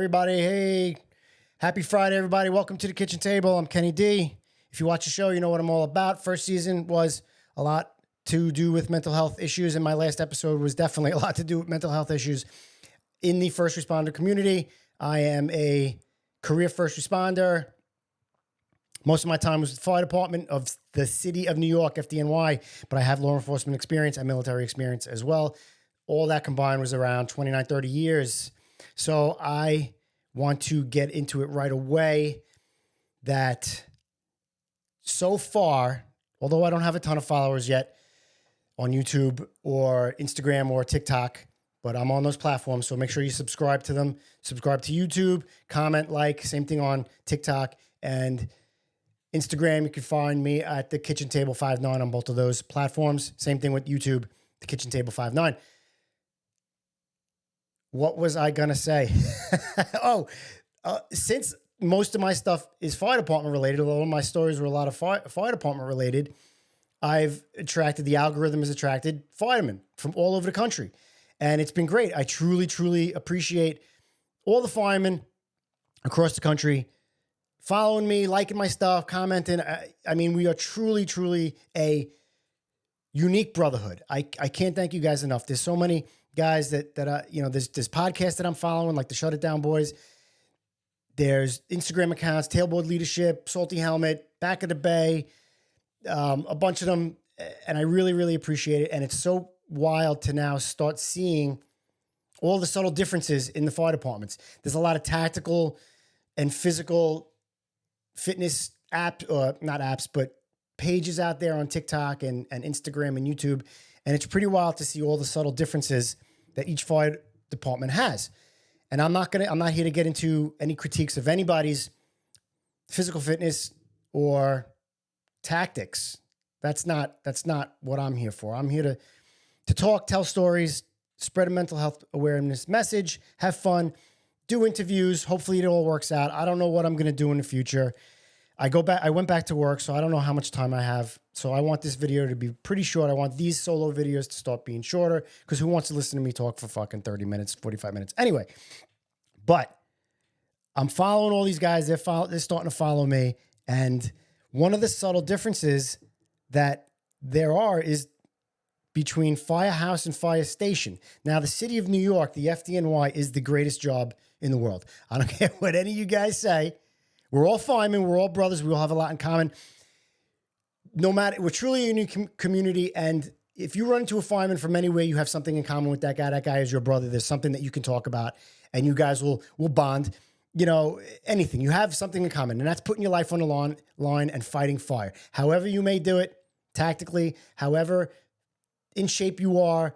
everybody. Hey, happy Friday, everybody. Welcome to the kitchen table. I'm Kenny D. If you watch the show, you know what I'm all about. First season was a lot to do with mental health issues, and my last episode was definitely a lot to do with mental health issues in the first responder community. I am a career first responder. Most of my time was with the fire department of the city of New York, FDNY, but I have law enforcement experience and military experience as well. All that combined was around 29, 30 years. So I want to get into it right away that so far, although I don't have a ton of followers yet on YouTube or Instagram or TikTok, but I'm on those platforms. So make sure you subscribe to them. Subscribe to YouTube, comment, like, same thing on TikTok and Instagram. You can find me at the Kitchen Table 59 on both of those platforms. Same thing with YouTube, the Kitchen Table 59. What was I going to say? Since most of my stuff is fire department related, a lot of my stories were a lot of fire department related, the algorithm has attracted firemen from all over the country. And it's been great. I truly, truly appreciate all the firemen across the country following me, liking my stuff, commenting. I mean, we are truly, truly a unique brotherhood. I can't thank you guys enough. There's so many guys that there's podcasts that I'm following, like the Shut It Down Boys. There's Instagram accounts, Tailboard Leadership, Salty Helmet, Back of the Bay, a bunch of them. And I really, really appreciate it. And it's so wild to now start seeing all the subtle differences in the fire departments. There's a lot of tactical and physical fitness apps, or not apps, but pages out there on TikTok and Instagram and YouTube. And it's pretty wild to see all the subtle differences that each fire department has. And I'm not here to get into any critiques of anybody's physical fitness or tactics. That's not what I'm here for. I'm here to talk, tell stories, spread a mental health awareness message, have fun, do interviews. Hopefully it all works out. I don't know what I'm going to do in the future. I went back to work, so I don't know how much time I have. So I want this video to be pretty short. I want these solo videos to start being shorter, because who wants to listen to me talk for fucking 30 minutes, 45 minutes? Anyway, but I'm following all these guys. They're starting to follow me. And one of the subtle differences that there are is between firehouse and fire station. Now, the city of New York, the FDNY, is the greatest job in the world. I don't care what any of you guys say. We're all firemen. We're all brothers. We all have a lot in common. We're truly a unique community. And if you run into a fireman from anywhere, you have something in common with that guy. That guy is your brother. There's something that you can talk about, and you guys will bond. You know, anything. You have something in common, and that's putting your life on the line and fighting fire. However you may do it, tactically, however in shape you are,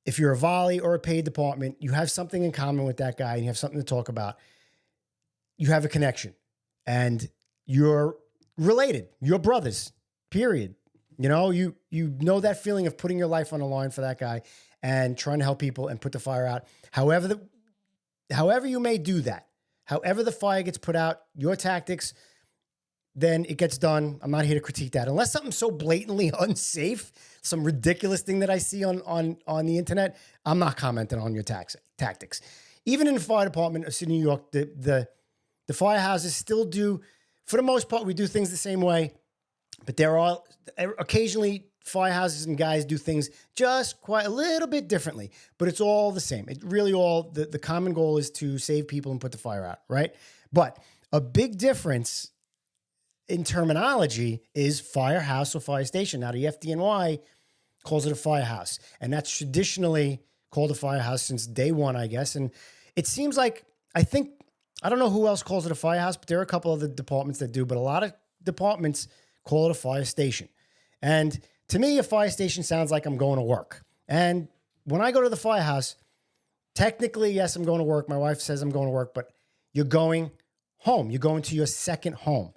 if you're a volley or a paid department, you have something in common with that guy, and you have something to talk about. You have a connection, and you're related. You're brothers, period. You know, you know that feeling of putting your life on the line for that guy and trying to help people and put the fire out. However you may do that, however the fire gets put out, your tactics, then it gets done. I'm not here to critique that. Unless something's so blatantly unsafe, some ridiculous thing that I see on the internet, I'm not commenting on your tactics. Even in the fire department of City, New York, the firehouses still do, for the most part, we do things the same way. But there are occasionally firehouses and guys do things just quite a little bit differently. But it's all the same. It really the common goal is to save people and put the fire out, right? But a big difference in terminology is firehouse or fire station. Now, the FDNY calls it a firehouse, and that's traditionally called a firehouse since day one, I guess. And it seems like, I don't know who else calls it a firehouse, but there are a couple of the departments that do, but a lot of departments call it a fire station. And to me, a fire station sounds like I'm going to work. And when I go to the firehouse, technically, yes, I'm going to work. My wife says I'm going to work, but you're going home. You're going to your second home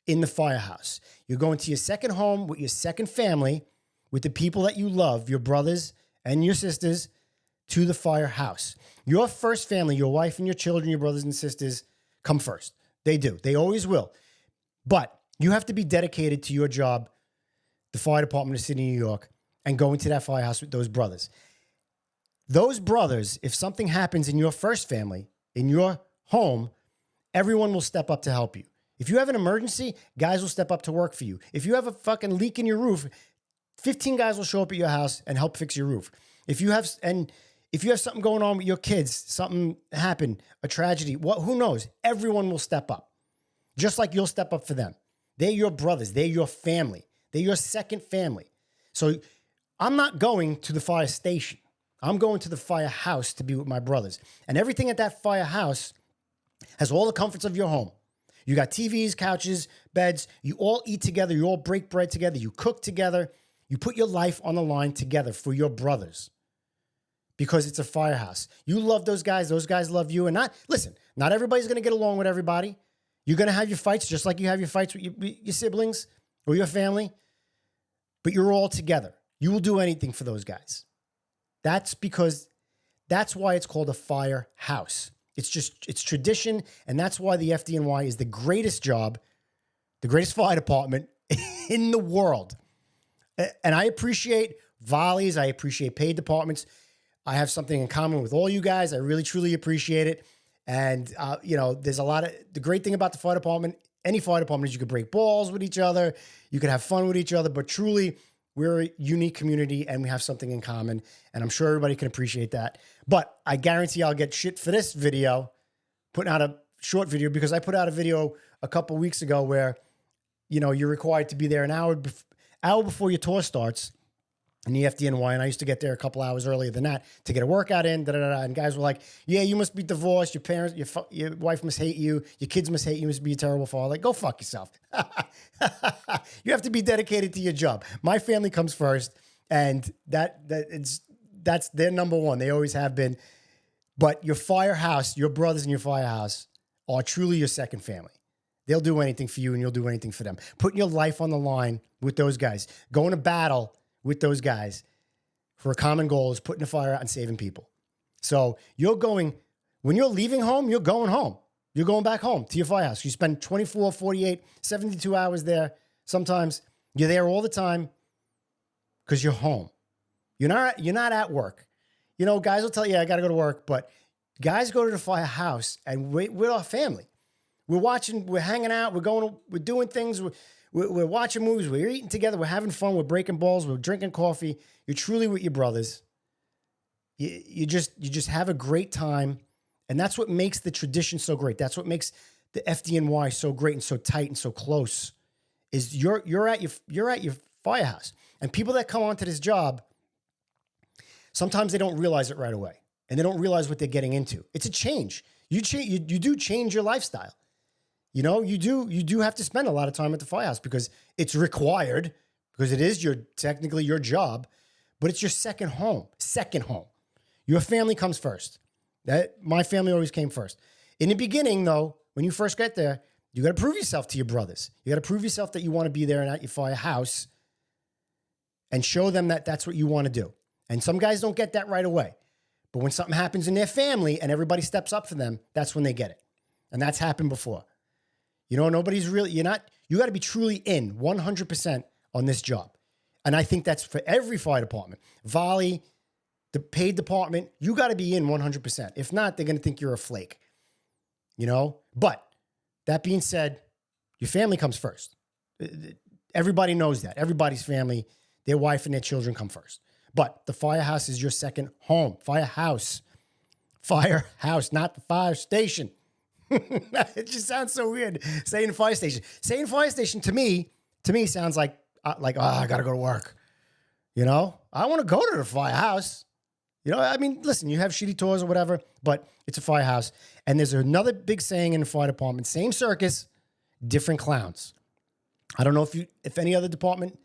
in the firehouse. You're going to your second home with your second family, with the people that you love, your brothers and your sisters, to the firehouse. Your first family, your wife and your children, your brothers and sisters, come first. They do. They always will. But you have to be dedicated to your job, the fire department of the city of New York, and going to that firehouse with those brothers. Those brothers, if something happens in your first family, in your home, everyone will step up to help you. If you have an emergency, guys will step up to work for you. If you have a fucking leak in your roof, 15 guys will show up at your house and help fix your roof. If you have something going on with your kids, something happened, a tragedy, who knows? Everyone will step up. Just like you'll step up for them. They're your brothers. They're your family. They're your second family. So I'm not going to the fire station. I'm going to the firehouse to be with my brothers. And everything at that firehouse has all the comforts of your home. You got TVs, couches, beds. You all eat together. You all break bread together. You cook together. You put your life on the line together for your brothers because it's a firehouse. You love those guys. Those guys love you. And not everybody's going to get along with everybody. You're going to have your fights just like you have your fights with your siblings or your family, but you're all together. You will do anything for those guys. That's why it's called a firehouse. It's tradition, and that's why the FDNY is the greatest job, the greatest fire department in the world. And I appreciate volleys. I appreciate paid departments. I have something in common with all you guys. I really, truly appreciate it. And, there's the great thing about the fire department, any fire department, is you could break balls with each other. You could have fun with each other, but truly we're a unique community and we have something in common. And I'm sure everybody can appreciate that. But I guarantee I'll get shit for this video, putting out a short video, because I put out a video a couple weeks ago where, you're required to be there an hour before your tour starts in the FDNY, and I used to get there a couple hours earlier than that to get a workout in, and guys were like, yeah, you must be divorced, your parents, your wife must hate you, your kids must hate you, you must be a terrible father. Like, go fuck yourself. You have to be dedicated to your job. My family comes first, and that's their number one. They always have been. But your firehouse, your brothers in your firehouse are truly your second family. They'll do anything for you, and you'll do anything for them. Putting your life on the line with those guys, going to battle with those guys for a common goal is putting a fire out and saving people. So when you're leaving home, you're going home. You're going back home to your firehouse. You spend 24, 48, 72 hours there. Sometimes you're there all the time because you're home. You're not at work. Guys will tell you, I got to go to work, but guys go to the firehouse and we're our family. We're hanging out, we're doing things, we're watching movies, we're eating together, we're having fun, we're breaking balls, we're drinking coffee. You're truly with your brothers. You just have a great time, and that's what makes the tradition so great. That's what makes the FDNY so great and so tight and so close. Is you're at your firehouse, and people that come onto this job, sometimes they don't realize it right away, and they don't realize what they're getting into. It's a change. You do change your lifestyle. You do have to spend a lot of time at the firehouse because it's required, because it is technically your job, but it's your second home. Your family comes first. My family always came first. In the beginning, though, when you first get there, you got to prove yourself to your brothers. You got to prove yourself that you want to be there and at your firehouse and show them that that's what you want to do. And some guys don't get that right away. But when something happens in their family and everybody steps up for them, that's when they get it. And that's happened before. Nobody's really, you got to be truly in 100% on this job. And I think that's for every fire department. Volley, the paid department, you got to be in 100%. If not, they're going to think you're a flake. But that being said, your family comes first. Everybody knows that. Everybody's family, their wife and their children come first. But the firehouse is your second home. Firehouse, not the fire station. It just sounds so weird saying fire station. Saying fire station to me sounds like I got to go to work. I want to go to the firehouse. Listen, you have shitty tours or whatever, but it's a firehouse. And there's another big saying in the fire department, same circus, different clowns. I don't know if any other department,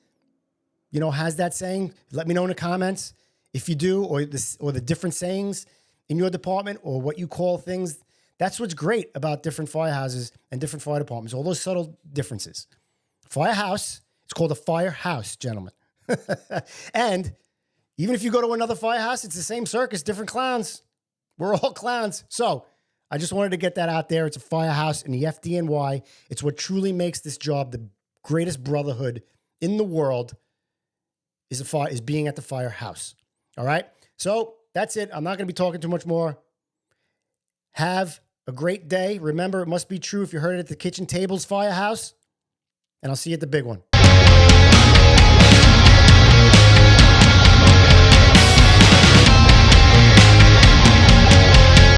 has that saying. Let me know in the comments if you do, or the different sayings in your department, or what you call things. That's what's great about different firehouses and different fire departments, all those subtle differences. Firehouse, it's called a firehouse, gentlemen. And even if you go to another firehouse, it's the same circus, different clowns. We're all clowns. So I just wanted to get that out there. It's a firehouse in the FDNY. It's what truly makes this job the greatest brotherhood in the world, is being at the firehouse. All right? So that's it. I'm not going to be talking too much more. Have a great day. Remember, it must be true if you heard it at the kitchen tables, Firehouse. And I'll see you at the big one.